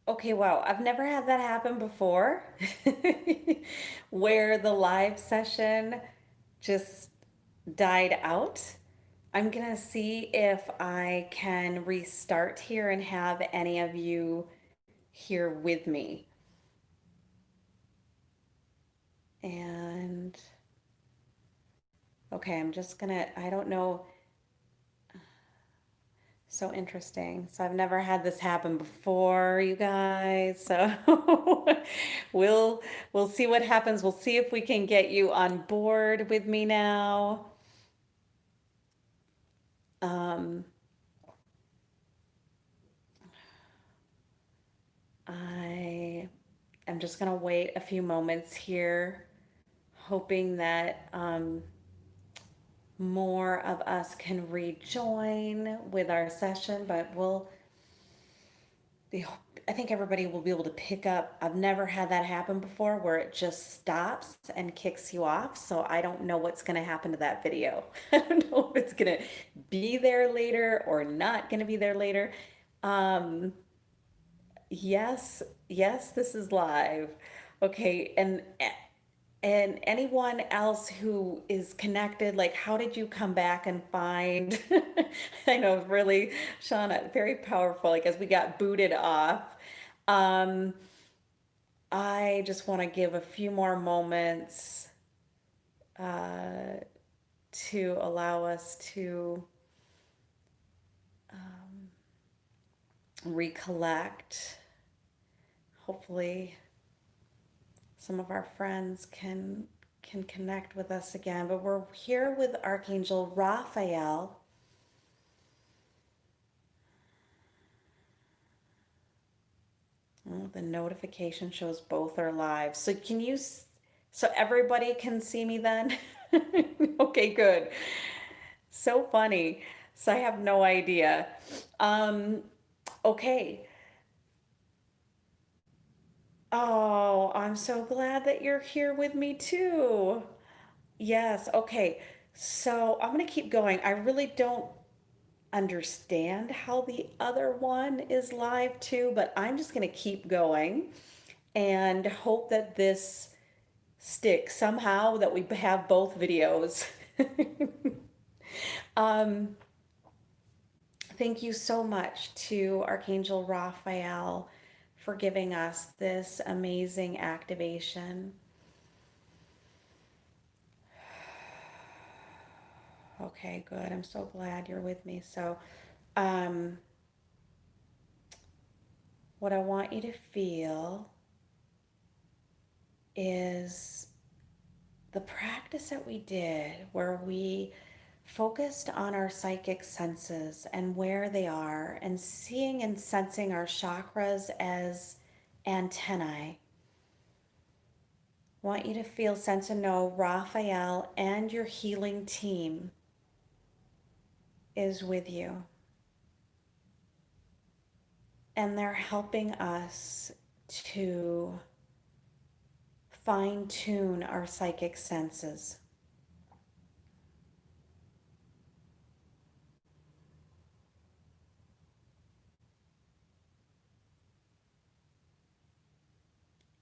Okay, wow. I've never had that happen before where the live session just died out. I'm gonna see if I can restart here and have any of you here with me. And okay, I'm just gonna, I don't know. So interesting. So I've never had this happen before, you guys. So we'll we'll see what happens. We'll see if we can get you on board with me now. Um, I am just gonna wait a few moments here, hoping that more of us can rejoin with our session, but we'll the I think everybody will be able to pick up. I've never had that happen before where it just stops and kicks you off. So I don't know what's going to happen to that video. I don't know if it's going to be there later or not going to be there later. Um, yes, yes, this is live. Okay, and anyone else who is connected, like how did you come back and find? I know, really, Shauna, very powerful. Like as we got booted off, um, I just want to give a few more moments uh, to allow us to um, recollect. Hopefully, some of our friends can connect with us again. But we're here with Archangel Raphael. Oh, the notification shows both are live. So can you, so everybody can see me then? Okay, good. So funny. So I have no idea. Um, okay. Oh, I'm so glad that you're here with me too. Yes, okay. So I'm gonna keep going. I really don't understand how the other one is live too, but I'm just gonna keep going and hope that this stick somehow, that we have both videos. um, thank you so much to Archangel Raphael for giving us this amazing activation. Okay, good. I'm so glad you're with me. So, um, what I want you to feel is the practice that we did where we focused on our psychic senses and where they are, and seeing and sensing our chakras as antennae. I want you to feel, sense, and know Raphael and your healing team is with you. And they're helping us to fine tune our psychic senses.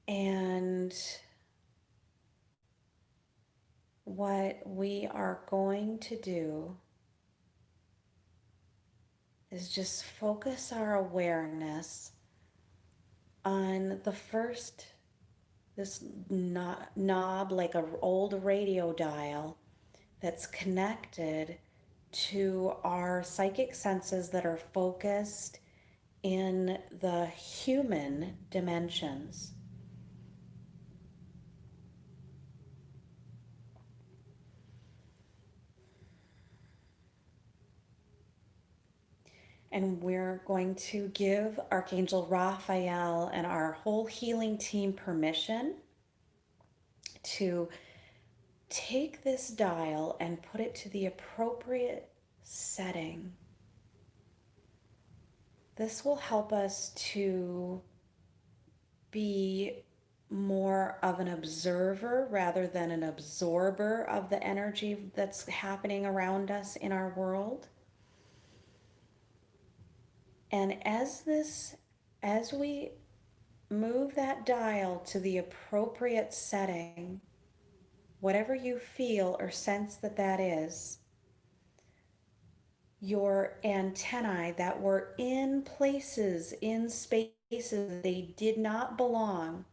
And what we are going to do is just focus our awareness on the first, this knob, like an old radio dial that's connected to our psychic senses that are focused in the human dimensions. And we're going to give Archangel Raphael and our whole healing team permission to take this dial and put it to the appropriate setting. This will help us to be more of an observer rather than an absorber of the energy that's happening around us in our world. And as we move that dial to the appropriate setting, whatever you feel or sense that that is. Your antennae that were in places, in spaces they did not belong,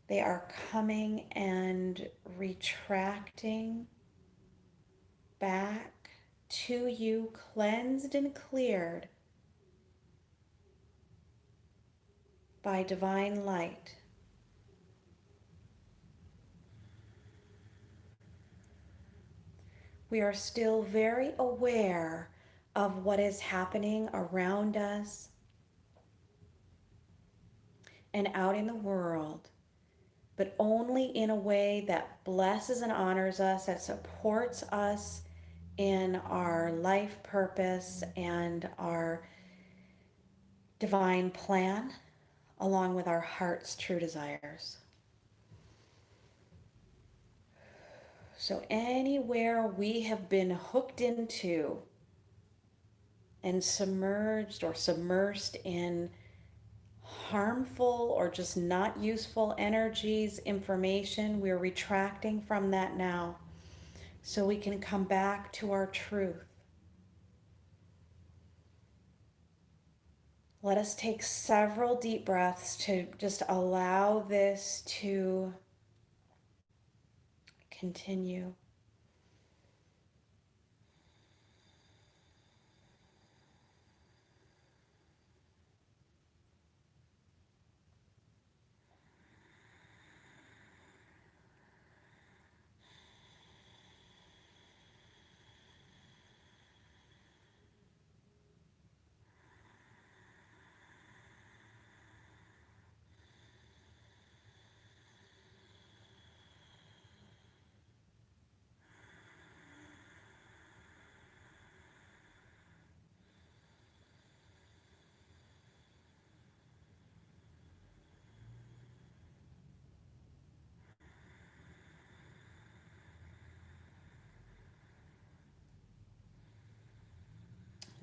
they are coming and retracting back to you, cleansed and cleared by divine light. We are still very aware of what is happening around us and out in the world, but only in a way that blesses and honors us, that supports us in our life purpose and our divine plan, along with our heart's true desires. So, anywhere we have been hooked into and submerged or submersed in harmful or just not useful energies, information, we're retracting from that now so we can come back to our truth. Let us take several deep breaths to just allow this to continue.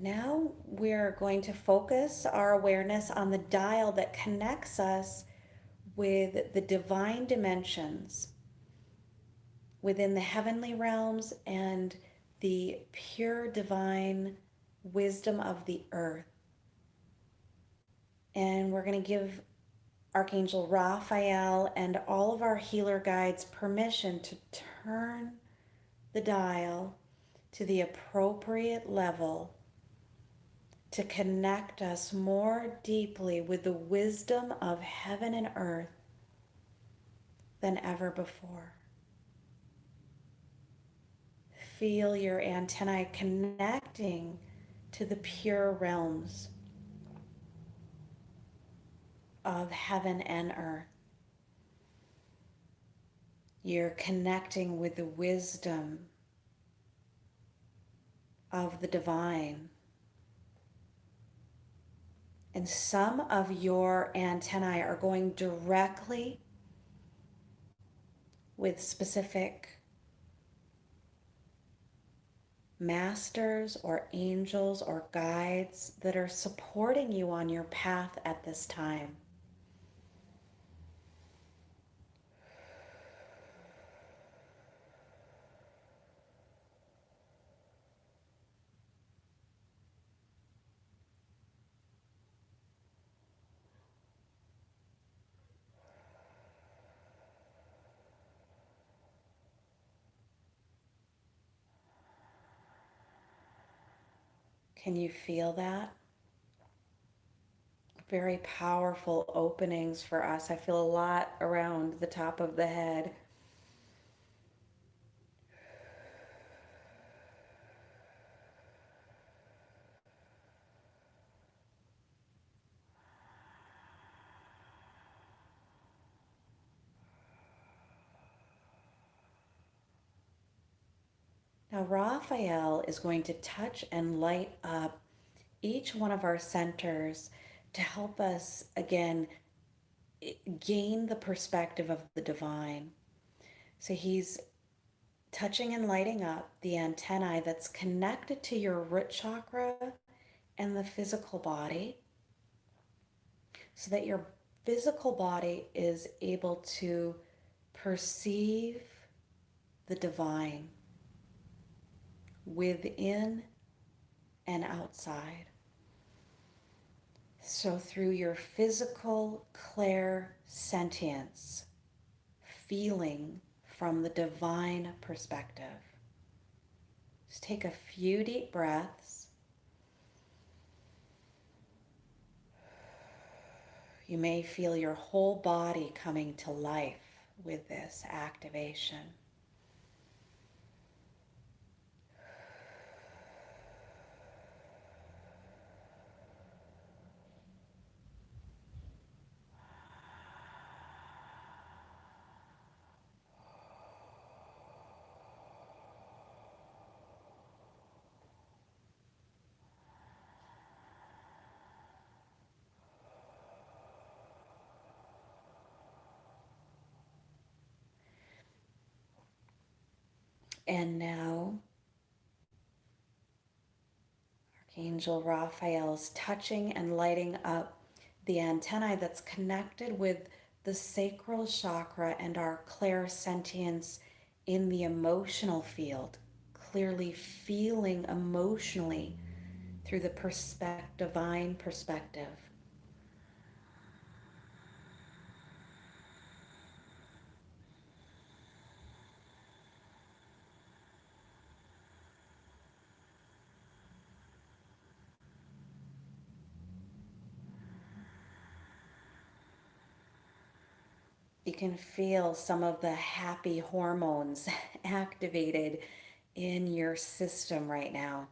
Now we're going to focus our awareness on the dial that connects us with the divine dimensions within the heavenly realms and the pure divine wisdom of the earth. And we're going to give Archangel Raphael and all of our healer guides permission to turn the dial to the appropriate level to connect us more deeply with the wisdom of heaven and earth than ever before. Feel your antennae connecting to the pure realms of heaven and earth. You're connecting with the wisdom of the divine. And some of your antennae are going directly with specific masters or angels or guides that are supporting you on your path at this time. Can you feel that? Very powerful openings for us. I feel a lot around the top of the head. Now, Raphael is going to touch and light up each one of our centers to help us, again, gain the perspective of the divine. So he's touching and lighting up the antennae that's connected to your root chakra and the physical body. so that your physical body is able to perceive the divine within and outside. So through your physical clairsentience, feeling from the divine perspective. Just take a few deep breaths. You may feel your whole body coming to life with this activation. And now, Archangel Raphael is touching and lighting up the antennae that's connected with the sacral chakra and our clairsentience in the emotional field, clearly feeling emotionally through the divine perspective. You can feel some of the happy hormones activated in your system right now.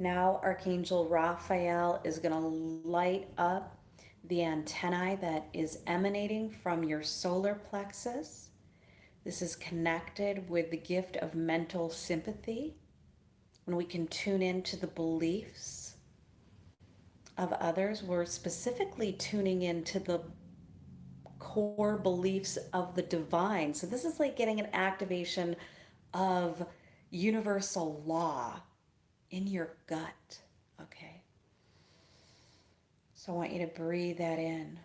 Now, Archangel Raphael is going to light up the antennae that is emanating from your solar plexus. This is connected with the gift of mental sympathy, when we can tune into the beliefs of others. We're specifically tuning into the core beliefs of the divine. So this is like getting an activation of universal law in your gut, okay? So I want you to breathe that in.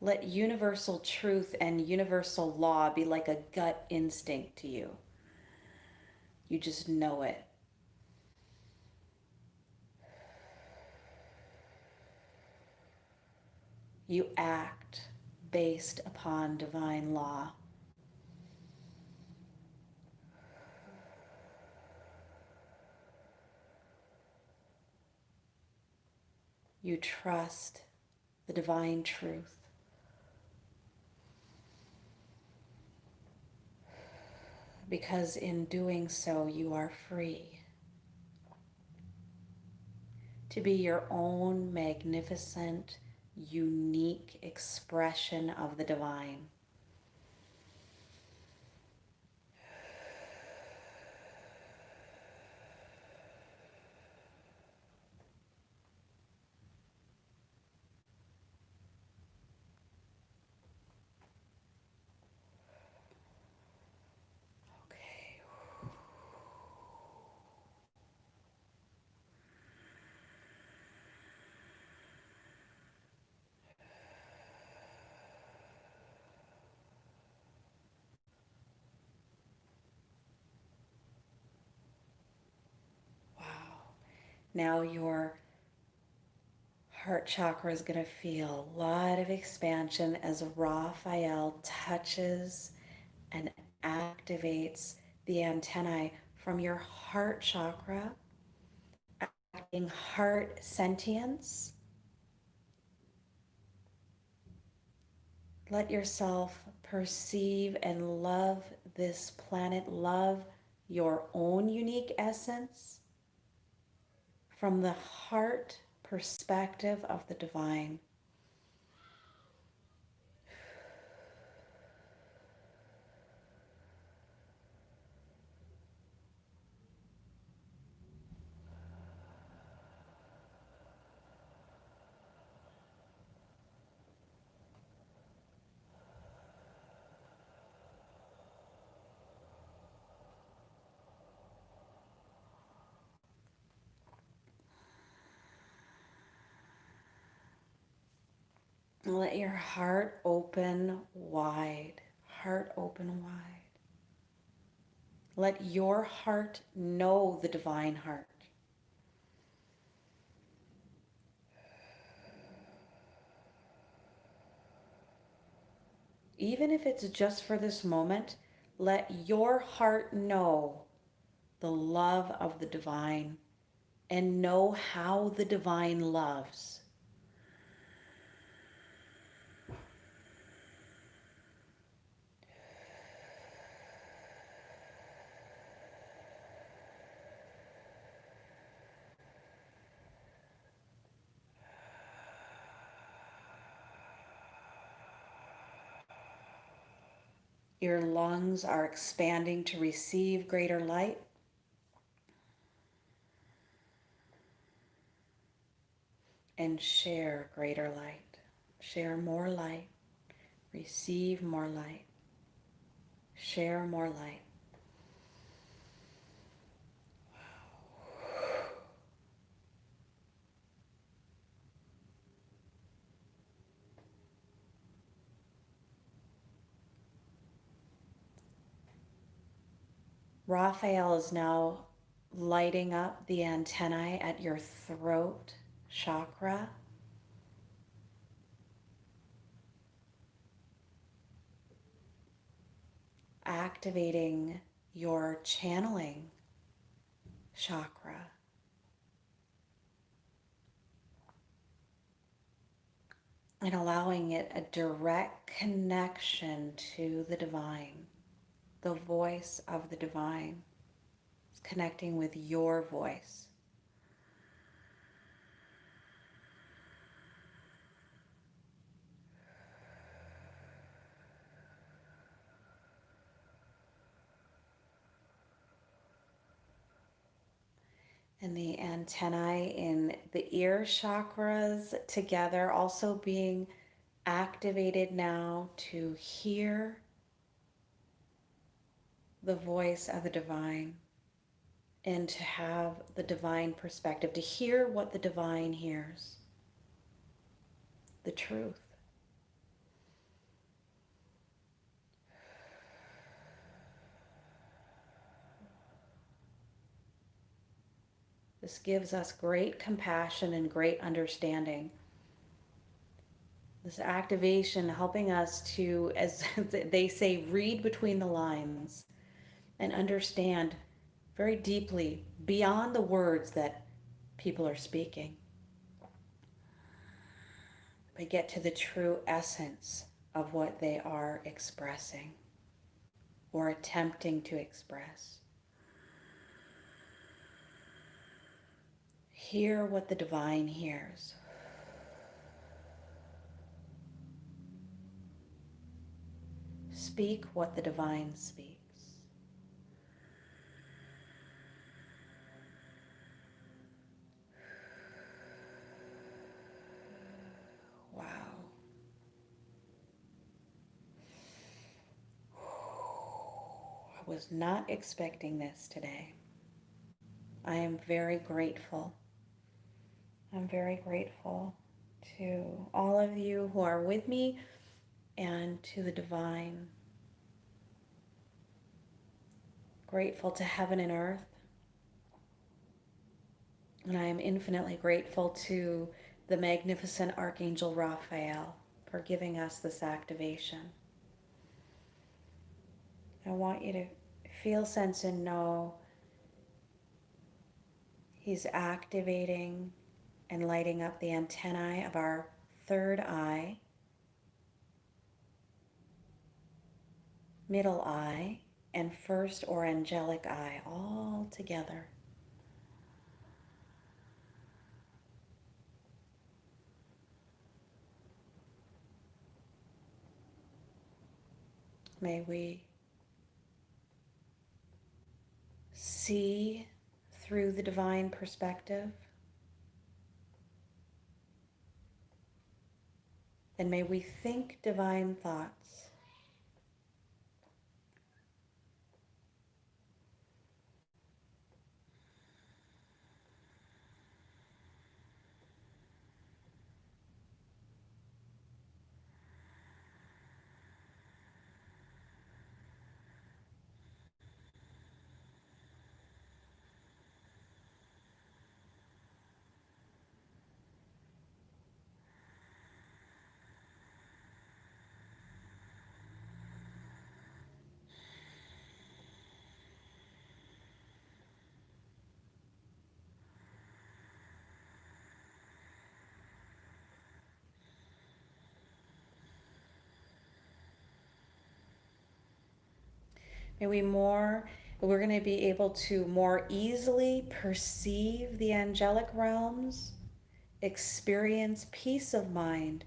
Let universal truth and universal law be like a gut instinct to you. You just know it. You act based upon divine law. You trust the divine truth. Because in doing so, you are free to be your own magnificent, unique expression of the divine. Okay. Wow. Now your heart chakra is going to feel a lot of expansion as Raphael touches and activates the antennae from your heart chakra, activating heart sentience. Let yourself perceive and love this planet, love your own unique essence from the heart perspective of the divine. Let your heart open wide. Heart open wide. Let your heart know the divine heart. Even if it's just for this moment, let your heart know the love of the divine and know how the divine loves. Your lungs are expanding to receive greater light. And share greater light. Share more light. Receive more light. Share more light. Raphael is now lighting up the antennae at your throat chakra. Activating your channeling chakra. And allowing it a direct connection to the divine, the voice of the divine. It's connecting with your voice. And the antennae in the ear chakras together also being activated now to hear the voice of the divine and to have the divine perspective, to hear what the divine hears, the truth. This gives us great compassion and great understanding. This activation helping us to, as they say, read between the lines and understand very deeply beyond the words that people are speaking. We get to the true essence of what they are expressing or attempting to express. Hear what the divine hears. Speak what the divine speaks. Wow. I was not expecting this today. I am very grateful. I'm very grateful to all of you who are with me and to the divine. Grateful to heaven and earth. And I am infinitely grateful to the magnificent Archangel Raphael for giving us this activation. I want you to feel, sense, and know he's activating and lighting up the antennae of our third eye, middle eye, and first or angelic eye all together. May we see through the divine perspective, and may we think divine thoughts. May we're going to be able to more easily perceive the angelic realms, experience peace of mind,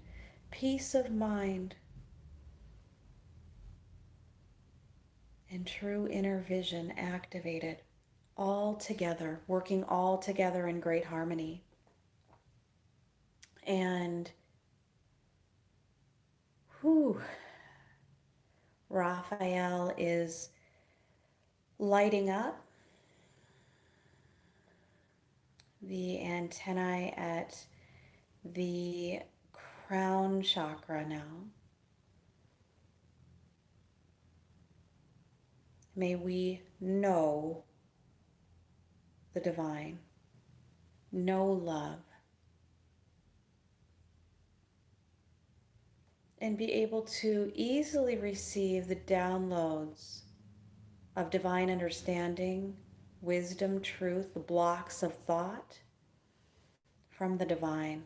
and true inner vision activated, all together, working all together in great harmony. And whew, Raphael is lighting up the antennae at the crown chakra now. May we know the divine, know love, and be able to easily receive the downloads of divine understanding, wisdom, truth, the blocks of thought from the divine.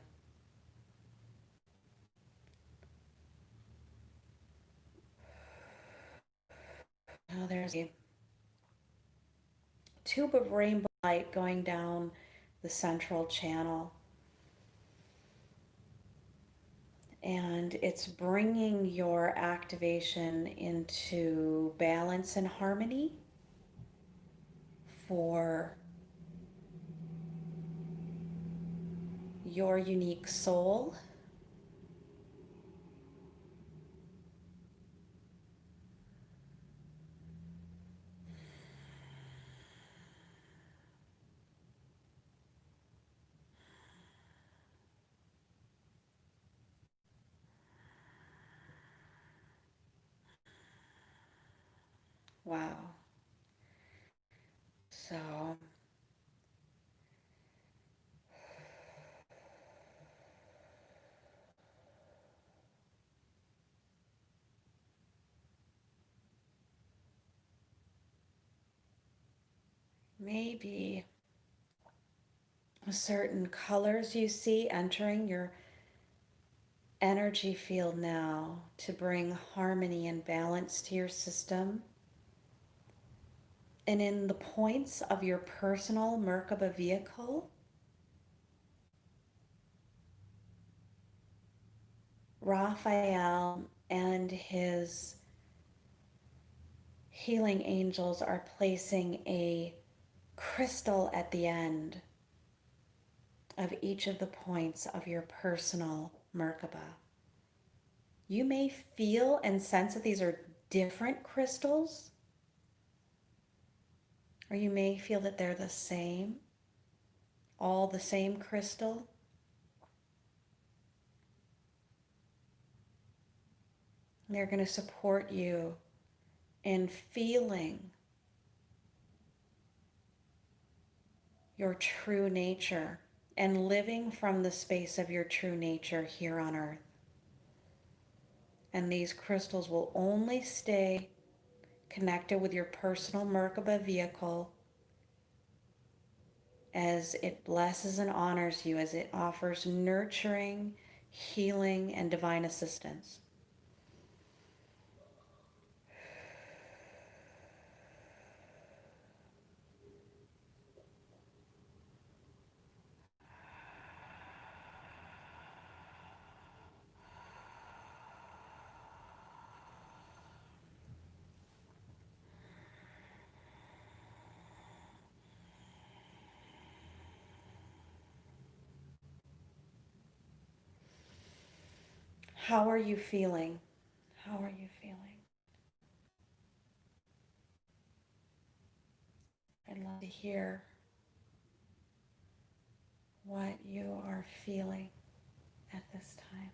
Now there's a tube of rainbow light going down the central channel, and it's bringing your activation into balance and harmony for your unique soul. Wow. So maybe certain colors you see entering your energy field now to bring harmony and balance to your system. And in the points of your personal Merkaba vehicle, Raphael and his healing angels are placing a crystal at the end of each of the points of your personal Merkaba. You may feel and sense that these are different crystals, or you may feel that they're the same, all the same crystal. And they're going to support you in feeling your true nature and living from the space of your true nature here on earth. And these crystals will only stay connected with your personal Merkaba vehicle as it blesses and honors you, as it offers nurturing, healing, and divine assistance. How are you feeling? How are you feeling? I'd love to hear what you are feeling at this time.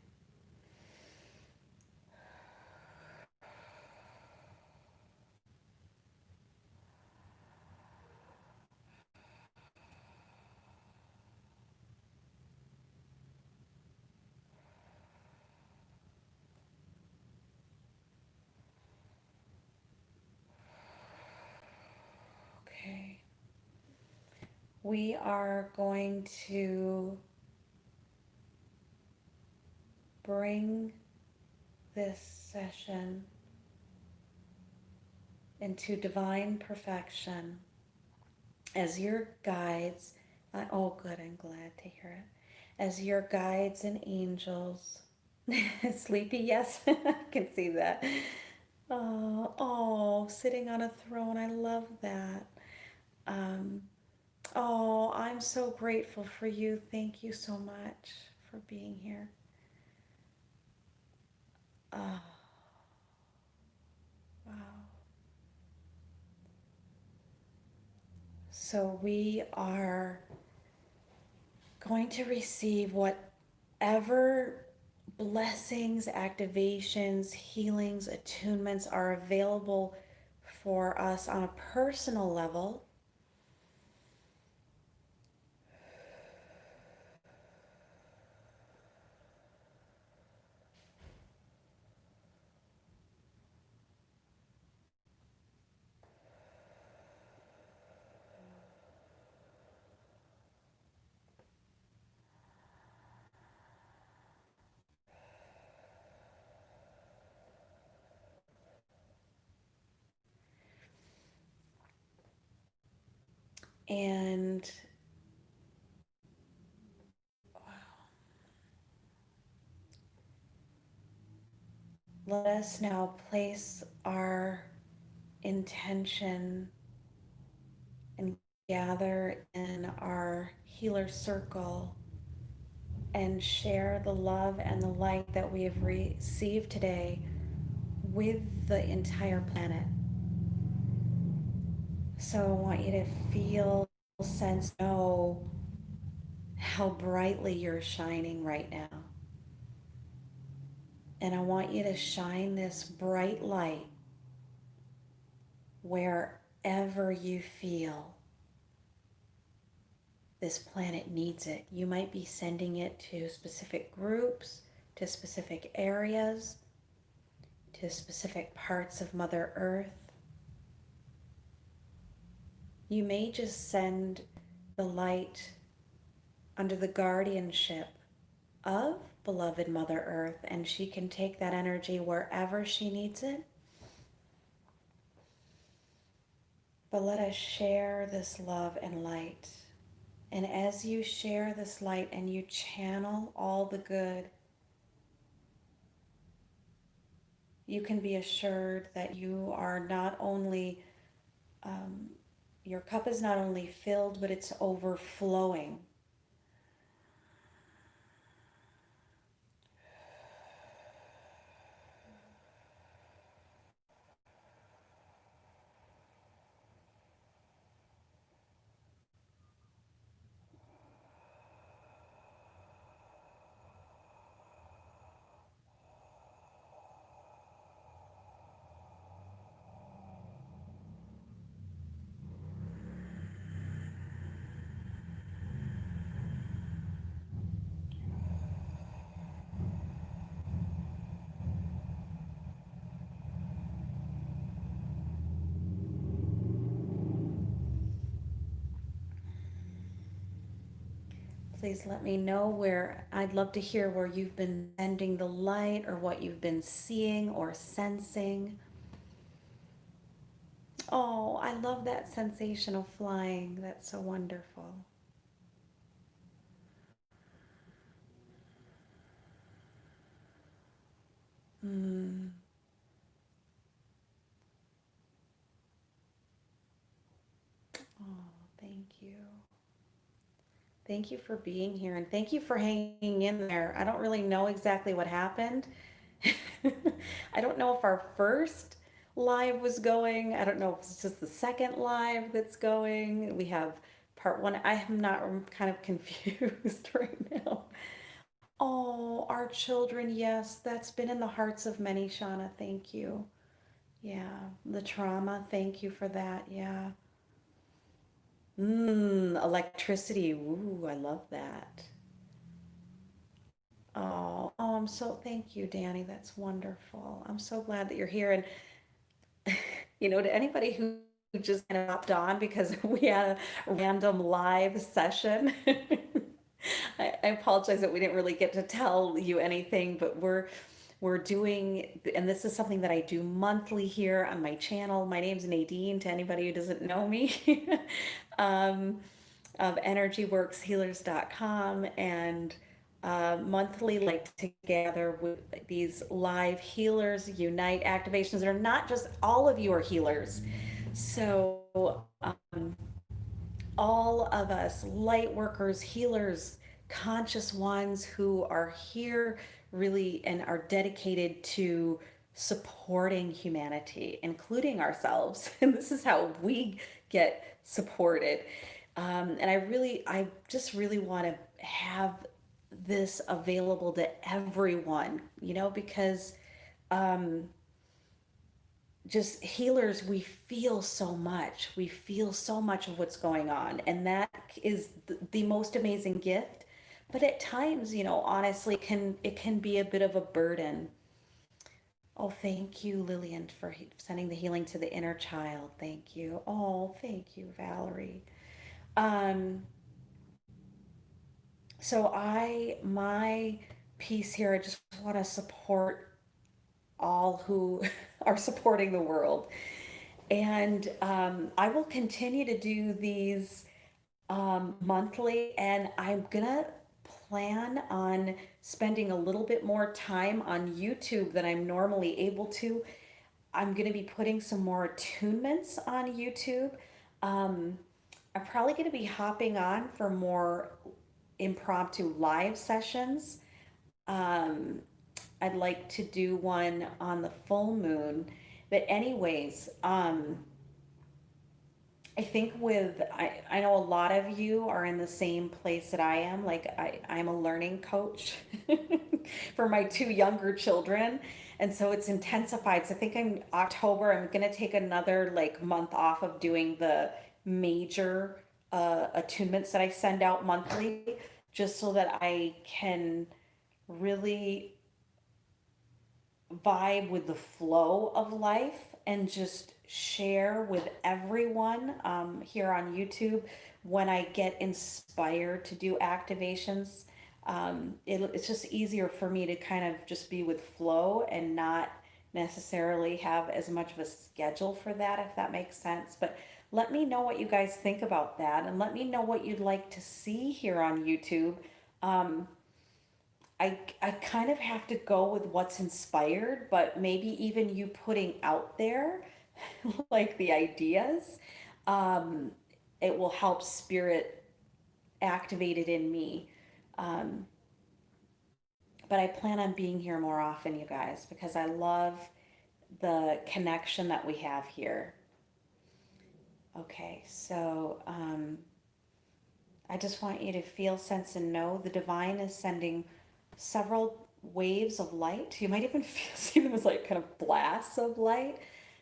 Okay. We are going to bring this session into divine perfection as your guides. Oh, good, I'm glad to hear it. As your guides and angels. Sleepy, yes, I can see that. Oh, sitting on a throne. I love that. Um, oh, I'm so grateful for you. Thank you so much for being here. Oh, wow. So we are going to receive whatever blessings, activations, healings, attunements are available for us on a personal level. And let us now place our intention and gather in our healer circle and share the love and the light that we have received today with the entire planet. So I want you to feel, sense, know how brightly you're shining right now. And I want you to shine this bright light wherever you feel this planet needs it. You might be sending it to specific groups, to specific areas, to specific parts of Mother Earth. You may just send the light under the guardianship of beloved Mother Earth, and she can take that energy wherever she needs it. But let us share this love and light. And as you share this light and you channel all the good, you can be assured that you are not only, um, your cup is not only filled, but it's overflowing. Please let me know where, I'd love to hear where you've been sending the light or what you've been seeing or sensing. Oh, I love that sensation of flying. That's so wonderful. Mm. Oh, thank you. Thank you for being here and thank you for hanging in there. I don't really know exactly what happened. I don't know if our first live was going. I don't know if it's just the second live that's going. We have part one. I am not, I'm kind of confused right now. Oh, our children, yes, that's been in the hearts of many, Shauna. Thank you. Yeah, the trauma, thank you for that. Yeah. Electricity. Ooh, I love that. Oh, I'm so, thank you, Danny. That's wonderful. I'm so glad that you're here. And to anybody who just kind of hopped on because we had a random live session. I apologize that we didn't really get to tell you anything, but we're we're doing, and this is something that I do monthly here on my channel. My name's Nadine, to anybody who doesn't know me, um, of energyworkshealers.com. And monthly, like to gather with these live healers, unite activations that are not just all of you are healers. So, all of us, light workers, healers, conscious ones who are here really and are dedicated to supporting humanity, including ourselves. And this is how we get supported. And I just really want to have this available to everyone, because um, just healers, we feel so much. We feel so much of what's going on. And that is the most amazing gift. But at times, honestly, it can be a bit of a burden. Oh, thank you, Lillian, for sending the healing to the inner child. Thank you. Oh, thank you, Valerie. Um, my piece here, I just want to support all who are supporting the world. And I will continue to do these monthly, and I'm gonna plan on spending a little bit more time on YouTube than I'm normally able to. I'm gonna be putting some more attunements on YouTube. Um, I'm probably gonna be hopping on for more impromptu live sessions. Um, I'd like to do one on the full moon. But anyways, I think I know a lot of you are in the same place that I am. Like I'm a learning coach for my two younger children. And so it's intensified. So I think in October, I'm going to take another like month off of doing the major attunements that I send out monthly, just so that I can really vibe with the flow of life and just share with everyone here on YouTube when I get inspired to do activations. It's just easier for me to kind of just be with flow and not necessarily have as much of a schedule for that, if that makes sense. But let me know what you guys think about that, and let me know what you'd like to see here on YouTube. Um, I kind of have to go with what's inspired, but maybe even you putting out there like the ideas, um, it will help spirit activate it in me. Um, but I plan on being here more often, you guys, because I love the connection that we have here. Okay, so I just want you to feel, sense, and know the divine is sending several waves of light. You might even see them as like kind of blasts of light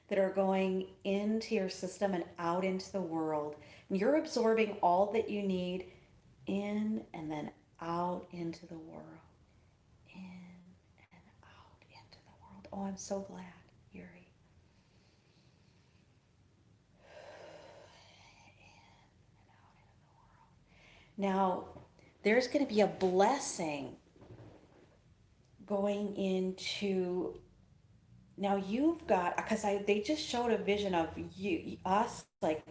that are going into your system and out into the world. And you're absorbing all that you need in and then out into the world. In and out into the world. Oh, I'm so glad, Yuri. Now, there's going to be a blessing going into, now you've got, because they just showed a vision of you, us, like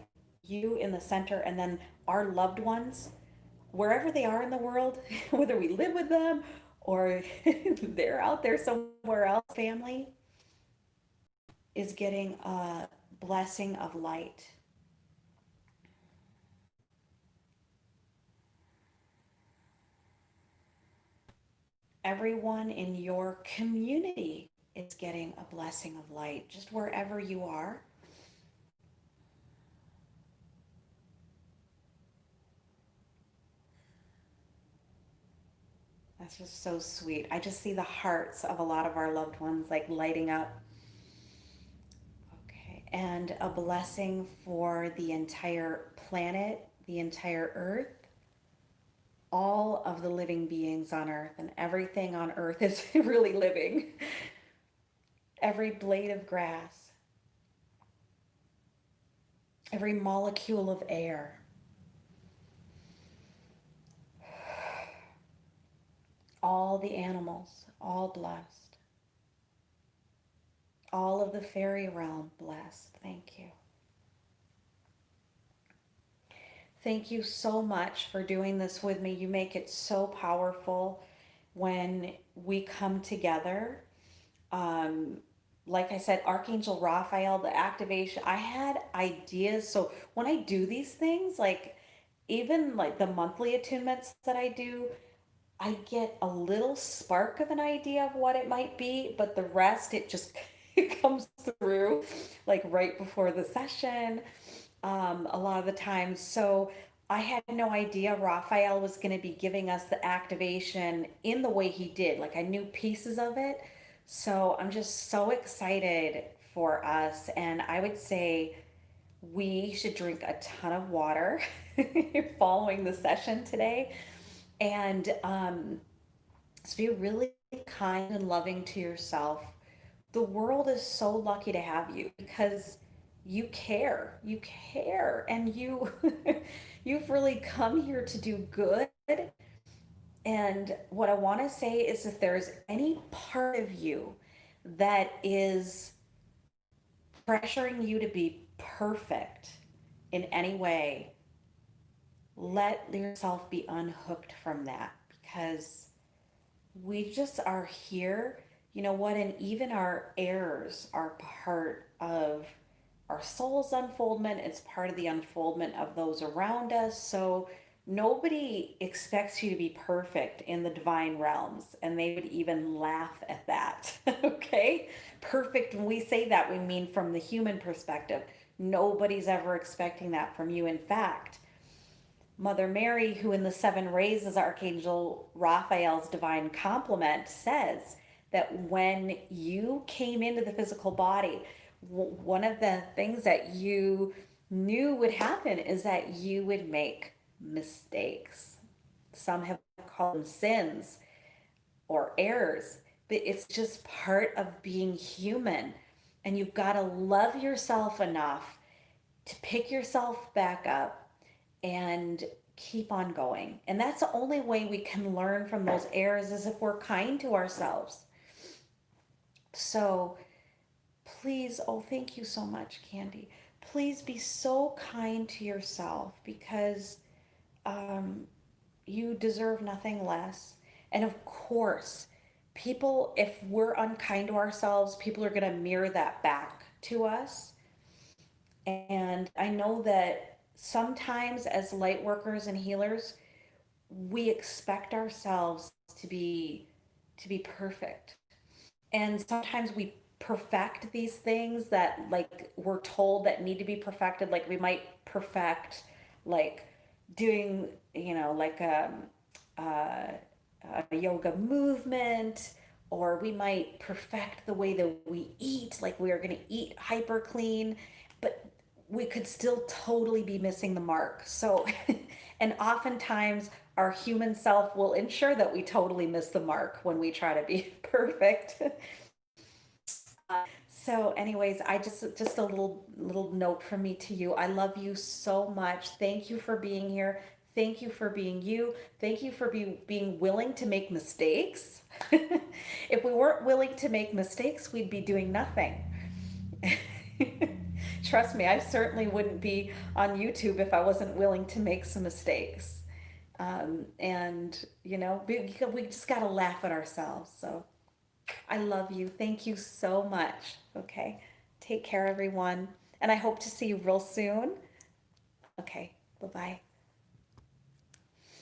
you in the center, and then our loved ones wherever they are in the world, whether we live with them or they're out there somewhere else. Family is getting a blessing of light. Everyone in your community is getting a blessing of light, just wherever you are. That's just so sweet. I just see the hearts of a lot of our loved ones like lighting up. Okay. And a blessing for the entire planet, the entire earth, all of the living beings on earth, and everything on earth is really living. Every blade of grass, every molecule of air, all the animals, all blessed. All of the fairy realm blessed. Thank you. Thank you so much for doing this with me. You make it so powerful when we come together. Um, like I said, Archangel Raphael, the activation, I had ideas. So when I do these things, like even like the monthly attunements that I do, I get a little spark of an idea of what it might be, but the rest, it just it comes through like right before the session, a lot of the time. So I had no idea Raphael was going to be giving us the activation in the way he did. Like I knew pieces of it. So I'm just so excited for us. And I would say we should drink a ton of water following the session today. And so be really kind and loving to yourself. The world is so lucky to have you because you care. You care and you you've really come here to do good. And what I want to say is if there's any part of you that is pressuring you to be perfect in any way, let yourself be unhooked from that because we just are here. You know what? And even our errors are part of our soul's unfoldment. It's part of the unfoldment of those around us. So nobody expects you to be perfect in the divine realms. And they would even laugh at that. Okay? Perfect. When we say that, we mean from the human perspective. Nobody's ever expecting that from you. In fact, Mother Mary, who in the seven rays is Archangel Raphael's divine complement, says that when you came into the physical body, one of the things that you knew would happen is that you would make mistakes. Some have called them sins or errors, but it's just part of being human. And you've got to love yourself enough to pick yourself back up and keep on going. And that's the only way we can learn from those errors is if we're kind to ourselves. So please, oh, thank you so much, Candy. Please be so kind to yourself because um, you deserve nothing less. And of course, people, if we're unkind to ourselves, people are going to mirror that back to us. And I know that sometimes as light workers and healers, we expect ourselves to be perfect. And sometimes we perfect these things that like we're told that need to be perfected. Like we might perfect like doing, like uh, a yoga movement, or we might perfect the way that we eat, like we are going to eat hyper clean, but we could still totally be missing the mark. So, and oftentimes our human self will ensure that we totally miss the mark when we try to be perfect. So, anyways, I just a little note from me to you. I love you so much. Thank you for being here. Thank you for being you. Thank you for being willing to make mistakes. If we weren't willing to make mistakes, we'd be doing nothing. Trust me, I certainly wouldn't be on YouTube if I wasn't willing to make some mistakes. And, we just got to laugh at ourselves. So I love you. Thank you so much. Okay. Take care, everyone. And I hope to see you real soon. Okay. Bye bye.